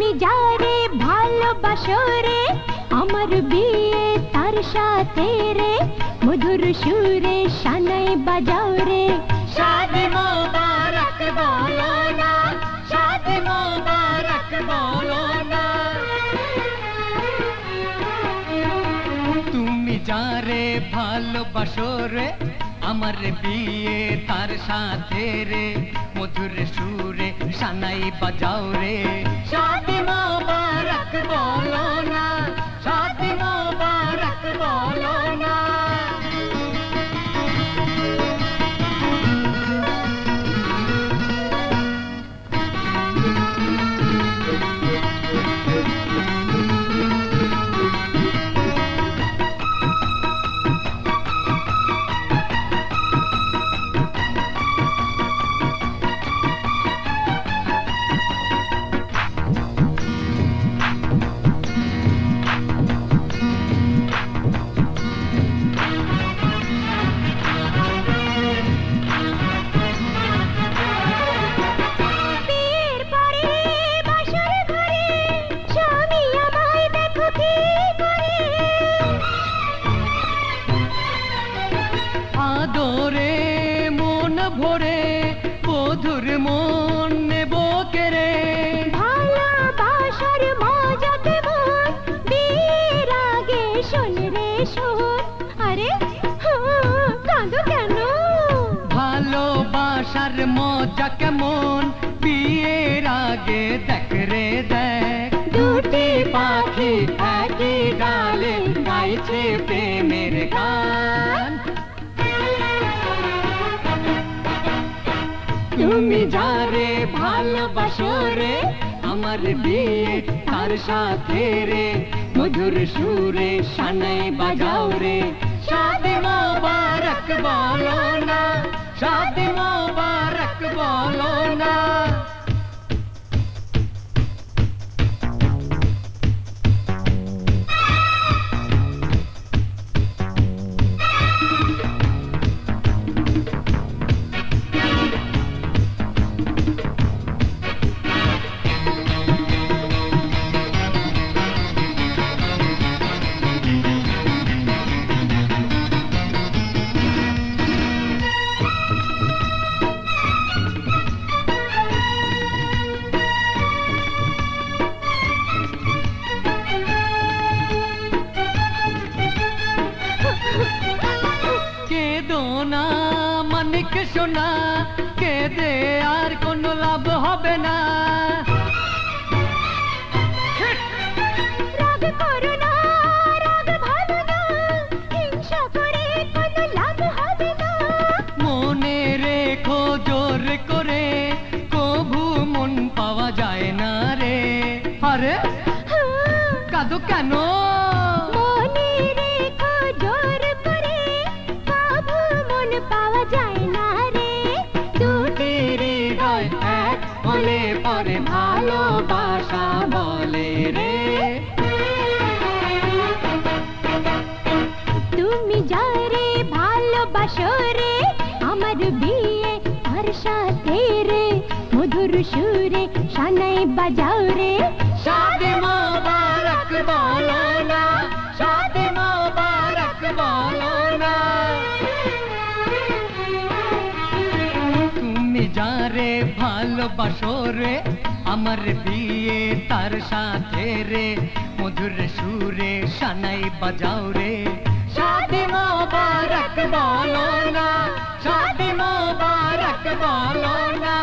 তুমি যারে ভালোবাসো রে আমার বিয়ে তার সাথে রে মধুর সুরে শানাই বাজাও রে শাদি মোবারক বলো না শাদি মোবারক বলো না তুমি যারে ভালোবাসো রে আমার বিয়ে তার সাথে রে মধুর সুরে শানাই বাজাও রে শাদি মোবারক বলো না শাদি মোবারক বলো না আদরে মন ভরে বধুর মন নেব কেরে ভালোবাসার মজা কেমন বিয়ের আগে শোন রে শোন আরে কাঁদো কেন ভালোবাসার মজা কেমন বিয়ের আগে দেখ রে দেখ দুটি পাখি একই ডালে গাইছে প্রেমের গান তুমি যারে ভালোবাসো রে আমার বিয়ে তার সাথে রে মধুর সুরে শানাই বাজাও রে শাদি মোবারক বলো না শাদি মোবারক বলো না কেদোনা মানিক সোনা কেদে আর কোনো লাভ হবে না রাগ করো না রাগ ভালো না হিংসা করে কোনো লাভ হবে না মনে রেখো জোর করে কভু মন পাওয়া যায় না রে আরে কাঁদো কেন মনে রেখো জোর করে কাবু মন পাওয়া যায় না রে দুটি হৃদয় এক হলে পরে ভালোবাসা বলে রে তুমি যারে ভালোবাসো রে আমার বিয়ে তার সাথে রে মধুর সুরে শানাই বাজাও রে শাদি মোবারক বলো না শাদি মোবারক বলো না তুমি যারে ভালোবাসো রে আমার বিয়ে তার সাথে রে মধুর সুরে শানাই বাজাও রে শাদি মোবারক বলো না শাদি মোবারক বলো না